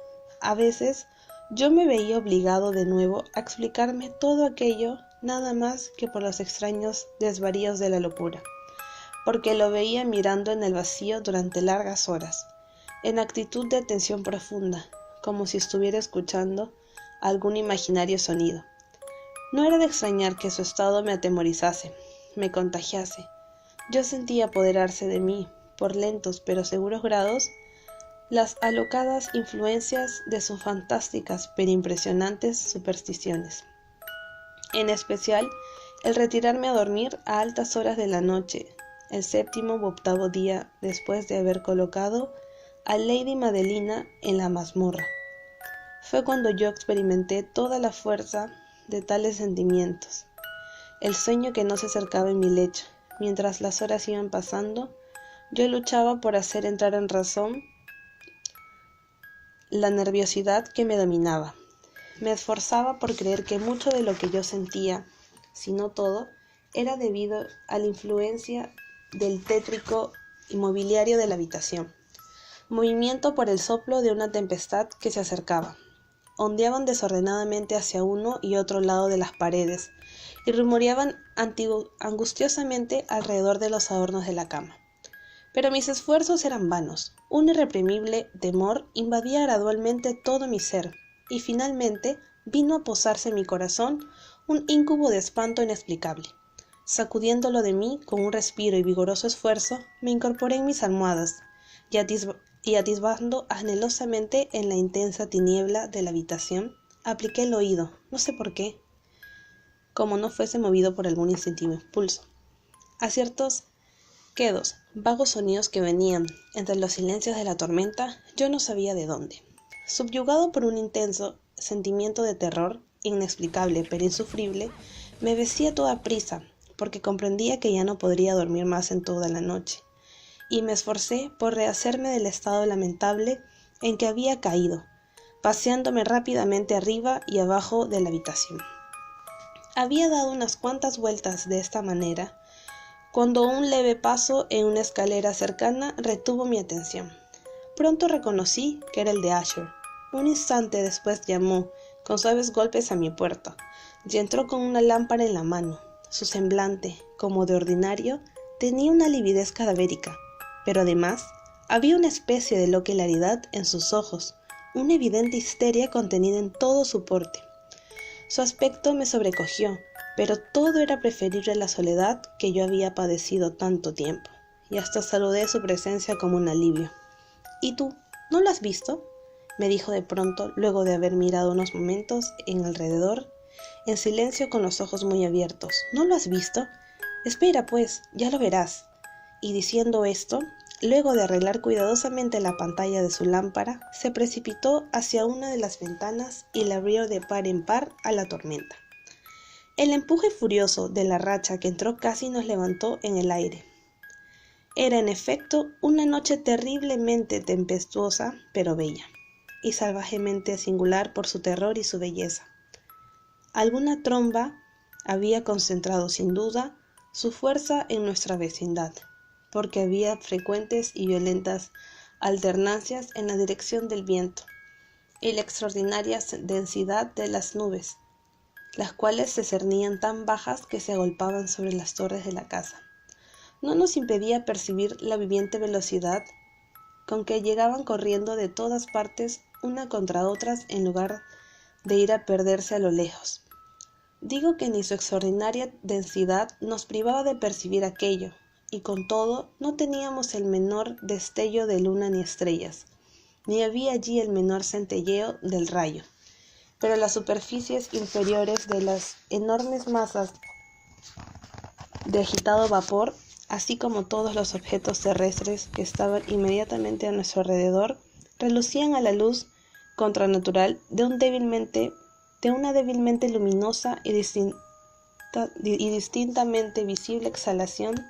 A veces yo me veía obligado de nuevo a explicarme todo aquello nada más que por los extraños desvaríos de la locura, porque lo veía mirando en el vacío durante largas horas, en actitud de atención profunda, como si estuviera escuchando algún imaginario sonido. No era de extrañar que su estado me atemorizase, me contagiase. Yo sentía apoderarse de mí, por lentos pero seguros grados, las alocadas influencias de sus fantásticas pero impresionantes supersticiones. En especial, el retirarme a dormir a altas horas de la noche, el séptimo u octavo día después de haber colocado a Lady Madelina en la mazmorra. Fue cuando yo experimenté toda la fuerza de tales sentimientos. El sueño que no se acercaba en mi lecho, mientras las horas iban pasando, yo luchaba por hacer entrar en razón la nerviosidad que me dominaba. Me esforzaba por creer que mucho de lo que yo sentía, si no todo, era debido a la influencia del tétrico inmobiliario de la habitación. Movimiento por el soplo de una tempestad que se acercaba. Ondeaban desordenadamente hacia uno y otro lado de las paredes y rumoreaban angustiosamente alrededor de los adornos de la cama. Pero mis esfuerzos eran vanos. Un irreprimible temor invadía gradualmente todo mi ser, y finalmente vino a posarse en mi corazón un íncubo de espanto inexplicable. Sacudiéndolo de mí con un respiro y vigoroso esfuerzo, me incorporé en mis almohadas, y atisbando anhelosamente en la intensa tiniebla de la habitación, apliqué el oído, no sé por qué, como no fuese movido por algún instintivo impulso, a ciertos quedos, vagos sonidos que venían entre los silencios de la tormenta, yo no sabía de dónde. Subyugado por un intenso sentimiento de terror, inexplicable pero insufrible, me vestí a toda prisa, porque comprendía que ya no podría dormir más en toda la noche, y me esforcé por rehacerme del estado lamentable en que había caído, paseándome rápidamente arriba y abajo de la habitación. Había dado unas cuantas vueltas de esta manera, cuando un leve paso en una escalera cercana retuvo mi atención. Pronto reconocí que era el de Asher. Un instante después llamó, con suaves golpes a mi puerta, y entró con una lámpara en la mano. Su semblante, como de ordinario, tenía una lividez cadavérica, pero además había una especie de loca hilaridad en sus ojos, una evidente histeria contenida en todo su porte. Su aspecto me sobrecogió, pero todo era preferible a la soledad que yo había padecido tanto tiempo, y hasta saludé su presencia como un alivio. ¿Y tú, no lo has visto?, me dijo de pronto, luego de haber mirado unos momentos en alrededor, en silencio con los ojos muy abiertos. ¿No lo has visto? Espera, pues, ya lo verás. Y diciendo esto, luego de arreglar cuidadosamente la pantalla de su lámpara, se precipitó hacia una de las ventanas y la abrió de par en par a la tormenta. El empuje furioso de la racha que entró casi nos levantó en el aire. Era en efecto una noche terriblemente tempestuosa, pero bella, y salvajemente singular por su terror y su belleza. Alguna tromba había concentrado sin duda su fuerza en nuestra vecindad, porque había frecuentes y violentas alternancias en la dirección del viento y la extraordinaria densidad de las nubes, las cuales se cernían tan bajas que se agolpaban sobre las torres de la casa. No nos impedía percibir la viviente velocidad con que llegaban corriendo de todas partes una contra otras en lugar de ir a perderse a lo lejos. Digo que ni su extraordinaria densidad nos privaba de percibir aquello, y con todo no teníamos el menor destello de luna ni estrellas, ni había allí el menor centelleo del rayo, pero las superficies inferiores de las enormes masas de agitado vapor así como todos los objetos terrestres que estaban inmediatamente a nuestro alrededor, relucían a la luz contranatural de una débilmente luminosa y distintamente visible exhalación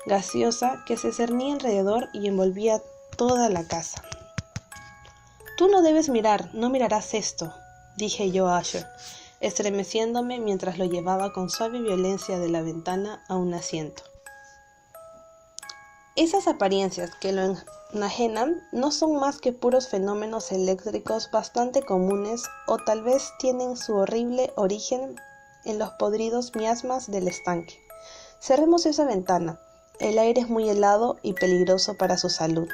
gaseosa que se cernía alrededor y envolvía toda la casa. «Tú no debes mirar, no mirarás esto», dije yo a Asher, estremeciéndome mientras lo llevaba con suave violencia de la ventana a un asiento. Esas apariencias que lo enajenan no son más que puros fenómenos eléctricos bastante comunes, o tal vez tienen su horrible origen en los podridos miasmas del estanque. Cerremos esa ventana. El aire es muy helado y peligroso para su salud.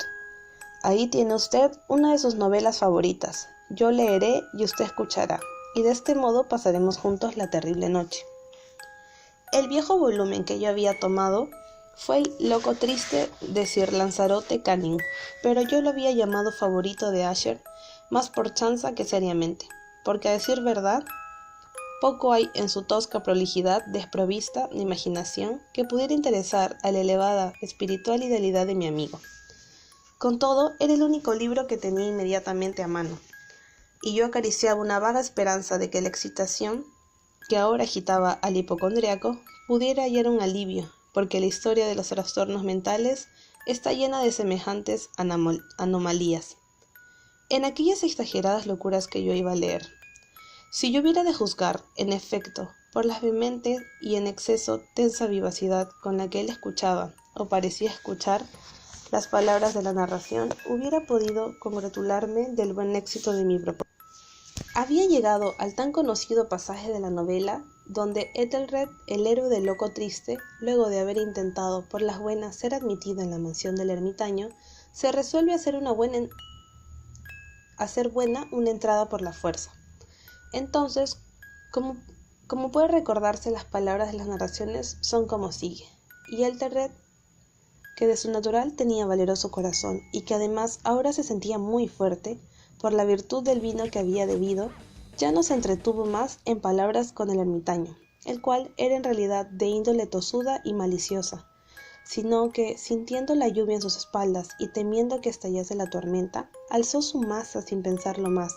Ahí tiene usted una de sus novelas favoritas. Yo leeré y usted escuchará, y de este modo pasaremos juntos la terrible noche. El viejo volumen que yo había tomado fue El loco triste de Sir Lanzarote Canning, pero yo lo había llamado favorito de Asher, más por chanza que seriamente, porque a decir verdad, poco hay en su tosca prolijidad desprovista de imaginación que pudiera interesar a la elevada espiritual idealidad de mi amigo. Con todo, era el único libro que tenía inmediatamente a mano, y yo acariciaba una vaga esperanza de que la excitación que ahora agitaba al hipocondriaco pudiera hallar un alivio, porque la historia de los trastornos mentales está llena de semejantes anomalías. En aquellas exageradas locuras que yo iba a leer, si yo hubiera de juzgar, en efecto, por la vehemente y en exceso tensa vivacidad con la que él escuchaba, o parecía escuchar, las palabras de la narración, hubiera podido congratularme del buen éxito de mi propósito. Había llegado al tan conocido pasaje de la novela donde Ethelred, el héroe del loco triste, luego de haber intentado por las buenas ser admitido en la mansión del ermitaño, se resuelve a hacer buena una entrada por la fuerza. Entonces, como puede recordarse, las palabras de las narraciones son como sigue: y Ethelred, que de su natural tenía valeroso corazón y que además ahora se sentía muy fuerte por la virtud del vino que había bebido, ya no se entretuvo más en palabras con el ermitaño, el cual era en realidad de índole tosuda y maliciosa, sino que, sintiendo la lluvia en sus espaldas y temiendo que estallase la tormenta, alzó su maza sin pensarlo más,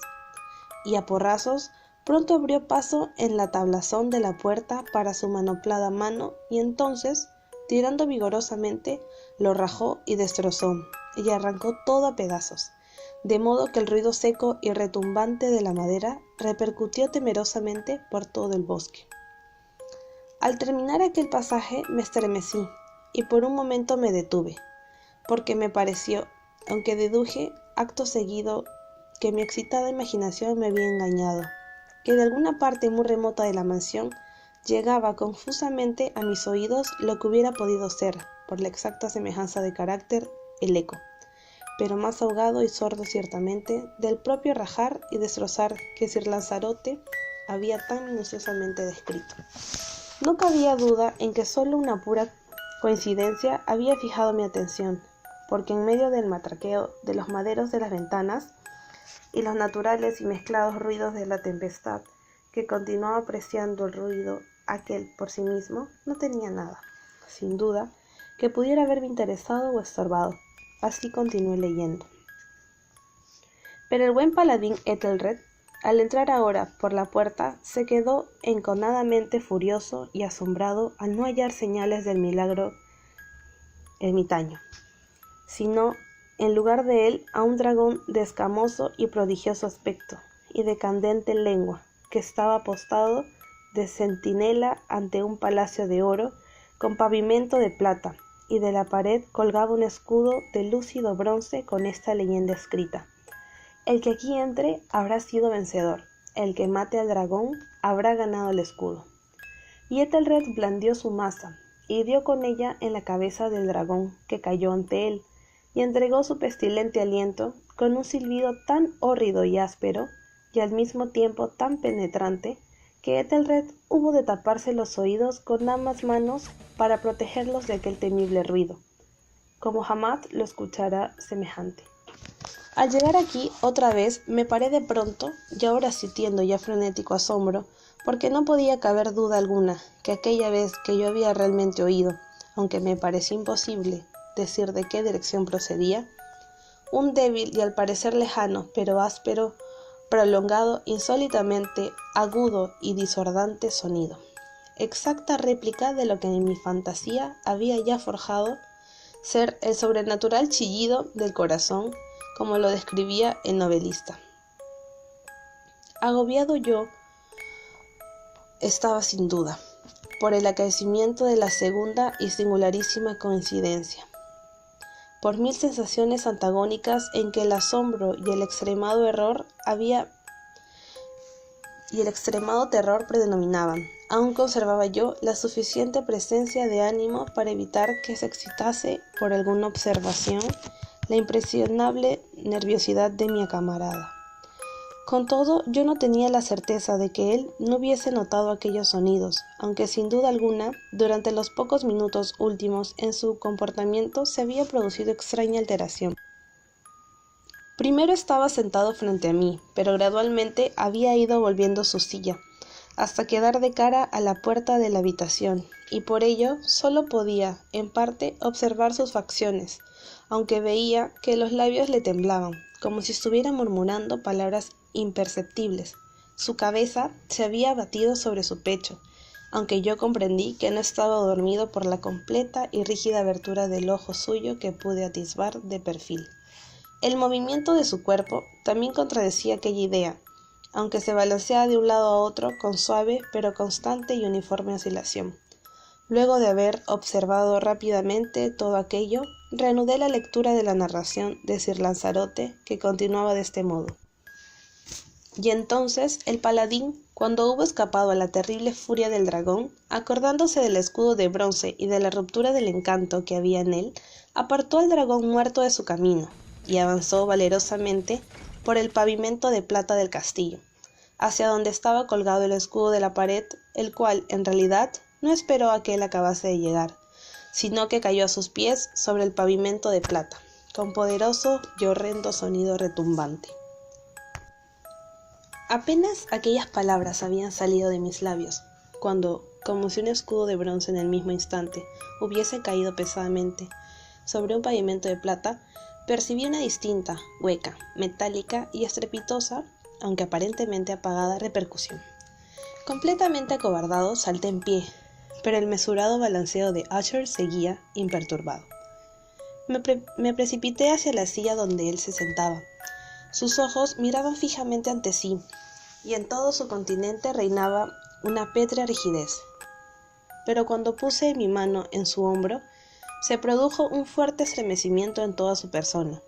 y a porrazos pronto abrió paso en la tablazón de la puerta para su manoplada mano, y entonces, tirando vigorosamente, lo rajó y destrozó, y arrancó todo a pedazos, de modo que el ruido seco y retumbante de la madera repercutió temerosamente por todo el bosque. Al terminar aquel pasaje me estremecí, y por un momento me detuve, porque me pareció, aunque deduje acto seguido, que mi excitada imaginación me había engañado, que de alguna parte muy remota de la mansión llegaba confusamente a mis oídos lo que hubiera podido ser, por la exacta semejanza de carácter, el eco, pero más ahogado y sordo ciertamente, del propio rajar y destrozar que Sir Lanzarote había tan minuciosamente descrito. No cabía duda en que sólo una pura coincidencia había fijado mi atención, porque en medio del matraqueo de los maderos de las ventanas y los naturales y mezclados ruidos de la tempestad, que continuaba apreciando el ruido aquel por sí mismo, no tenía nada, sin duda, que pudiera haberme interesado o estorbado. Así continué leyendo. Pero el buen paladín Ethelred, al entrar ahora por la puerta, se quedó enconadamente furioso y asombrado al no hallar señales del milagro ermitaño, sino, en lugar de él, a un dragón de escamoso y prodigioso aspecto, y de candente lengua, que estaba apostado de centinela ante un palacio de oro, con pavimento de plata, y de la pared colgaba un escudo de lúcido bronce con esta leyenda escrita: el que aquí entre habrá sido vencedor, el que mate al dragón habrá ganado el escudo. Y Ethelred blandió su maza, y dio con ella en la cabeza del dragón, que cayó ante él, y entregó su pestilente aliento con un silbido tan hórrido y áspero, y al mismo tiempo tan penetrante, que Ethelred hubo de taparse los oídos con ambas manos para protegerlos de aquel temible ruido, como jamás lo escuchara semejante. Al llegar aquí otra vez me paré de pronto, y ahora sintiendo ya frenético asombro, porque no podía caber duda alguna que aquella vez que yo había realmente oído, aunque me pareció imposible decir de qué dirección procedía, un débil y al parecer lejano, pero áspero, prolongado, insólitamente agudo y discordante sonido, exacta réplica de lo que en mi fantasía había ya forjado ser el sobrenatural chillido del corazón, como lo describía el novelista. Agobiado yo estaba sin duda por el acaecimiento de la segunda y singularísima coincidencia, por mil sensaciones antagónicas en que el asombro y el extremado terror predominaban. Aún conservaba yo la suficiente presencia de ánimo para evitar que se excitase por alguna observación la impresionable nerviosidad de mi camarada. Con todo, yo no tenía la certeza de que él no hubiese notado aquellos sonidos, aunque sin duda alguna, durante los pocos minutos últimos en su comportamiento se había producido extraña alteración. Primero estaba sentado frente a mí, pero gradualmente había ido volviendo su silla, hasta quedar de cara a la puerta de la habitación, y por ello solo podía, en parte, observar sus facciones, aunque veía que los labios le temblaban, como si estuviera murmurando palabras imperceptibles. Su cabeza se había abatido sobre su pecho, aunque yo comprendí que no estaba dormido por la completa y rígida abertura del ojo suyo que pude atisbar de perfil. El movimiento de su cuerpo también contradecía aquella idea, aunque se balanceaba de un lado a otro con suave pero constante y uniforme oscilación. Luego de haber observado rápidamente todo aquello, reanudé la lectura de la narración de Sir Lanzarote, que continuaba de este modo. Y entonces el paladín, cuando hubo escapado a la terrible furia del dragón, acordándose del escudo de bronce y de la ruptura del encanto que había en él, apartó al dragón muerto de su camino, y avanzó valerosamente por el pavimento de plata del castillo, hacia donde estaba colgado el escudo de la pared, el cual, en realidad, no esperó a que él acabase de llegar, sino que cayó a sus pies sobre el pavimento de plata, con poderoso y horrendo sonido retumbante. Apenas aquellas palabras habían salido de mis labios, cuando, como si un escudo de bronce en el mismo instante hubiese caído pesadamente sobre un pavimento de plata, percibí una distinta, hueca, metálica y estrepitosa, aunque aparentemente apagada, repercusión. Completamente acobardado, salté en pie, pero el mesurado balanceo de Usher seguía imperturbado. Me precipité hacia la silla donde él se sentaba. Sus ojos miraban fijamente ante sí, y en todo su continente reinaba una pétrea rigidez. Pero cuando puse mi mano en su hombro, se produjo un fuerte estremecimiento en toda su persona.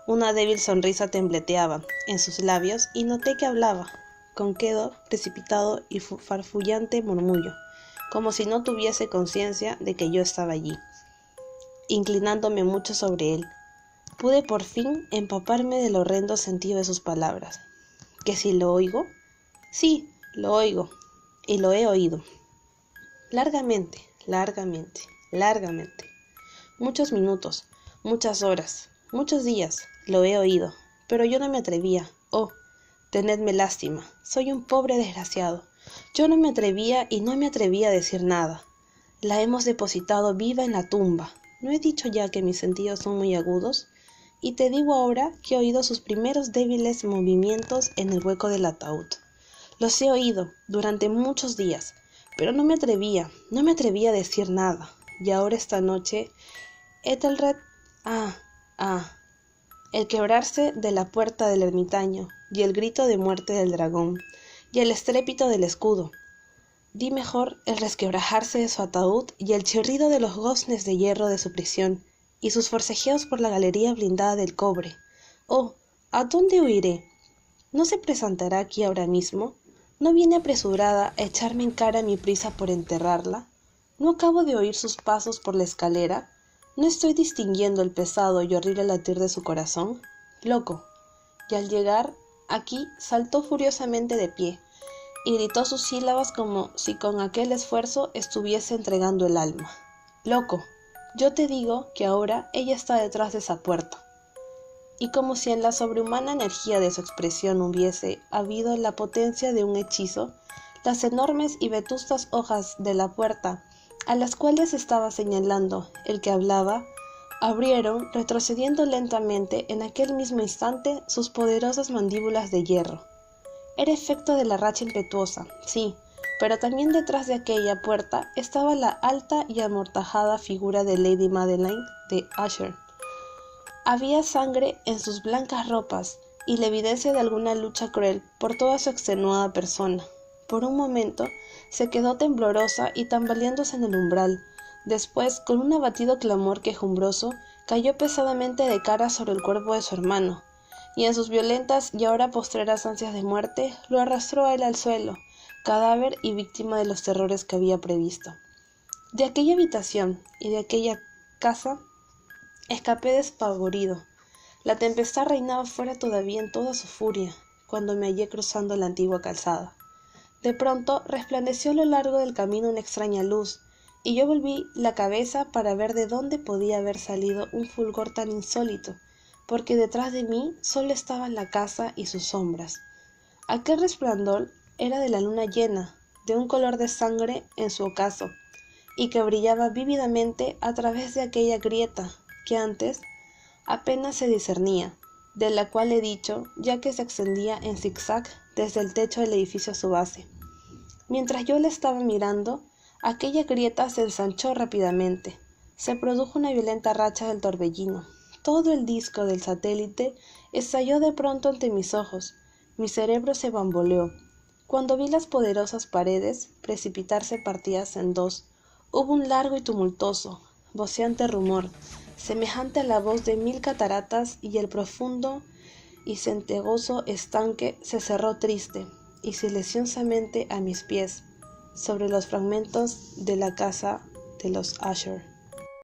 Una débil sonrisa tembleteaba en sus labios y noté que hablaba, con quedo precipitado y farfullante murmullo, como si no tuviese conciencia de que yo estaba allí. Inclinándome mucho sobre él, pude por fin empaparme del horrendo sentido de sus palabras. ¿Que si lo oigo? Sí, lo oigo, y lo he oído. Largamente, largamente, largamente. Muchos minutos, muchas horas, muchos días, lo he oído, pero yo no me atrevía. Oh, tenedme lástima, soy un pobre desgraciado. Yo no me atrevía y no me atrevía a decir nada. La hemos depositado viva en la tumba. ¿No he dicho ya que mis sentidos son muy agudos? Y te digo ahora que he oído sus primeros débiles movimientos en el hueco del ataúd. Los he oído durante muchos días, pero no me atrevía a decir nada. Y ahora esta noche, Ethelred, el quebrarse de la puerta del ermitaño, y el grito de muerte del dragón, y el estrépito del escudo. Di mejor el resquebrajarse de su ataúd y el chirrido de los goznes de hierro de su prisión, y sus forcejeos por la galería blindada del cobre. Oh, ¿a dónde huiré? ¿No se presentará aquí ahora mismo? ¿No viene apresurada a echarme en cara mi prisa por enterrarla? ¿No acabo de oír sus pasos por la escalera? ¿No estoy distinguiendo el pesado y horrible latir de su corazón? Loco. Y al llegar aquí saltó furiosamente de pie, y gritó sus sílabas como si con aquel esfuerzo estuviese entregando el alma. Loco. Yo te digo que ahora ella está detrás de esa puerta. Y como si en la sobrehumana energía de su expresión hubiese habido la potencia de un hechizo, las enormes y vetustas hojas de la puerta a las cuales estaba señalando el que hablaba, abrieron, retrocediendo lentamente en aquel mismo instante sus poderosas mandíbulas de hierro. Era efecto de la racha impetuosa, sí, pero también detrás de aquella puerta estaba la alta y amortajada figura de Lady Madeline de Usher. Había sangre en sus blancas ropas y la evidencia de alguna lucha cruel por toda su extenuada persona. Por un momento se quedó temblorosa y tambaleándose en el umbral. Después, con un abatido clamor quejumbroso, cayó pesadamente de cara sobre el cuerpo de su hermano, y en sus violentas y ahora postreras ansias de muerte, lo arrastró a él al suelo, cadáver y víctima de los terrores que había previsto. De aquella habitación y de aquella casa escapé despavorido. La tempestad reinaba fuera todavía en toda su furia, cuando me hallé cruzando la antigua calzada. De pronto resplandeció a lo largo del camino una extraña luz, y yo volví la cabeza para ver de dónde podía haber salido un fulgor tan insólito, porque detrás de mí solo estaban la casa y sus sombras. Aquel resplandor era de la luna llena, de un color de sangre en su ocaso, y que brillaba vívidamente a través de aquella grieta que antes apenas se discernía, de la cual he dicho, ya que se extendía en zigzag desde el techo del edificio a su base. Mientras yo la estaba mirando, aquella grieta se ensanchó rápidamente. Se produjo una violenta racha del torbellino. Todo el disco del satélite estalló de pronto ante mis ojos. Mi cerebro se bamboleó. Cuando vi las poderosas paredes precipitarse partidas en dos, hubo un largo y tumultuoso, voceante rumor, semejante a la voz de 1000 cataratas, y el profundo y cenagoso estanque se cerró triste y silenciosamente a mis pies, sobre los fragmentos de la casa de los Usher.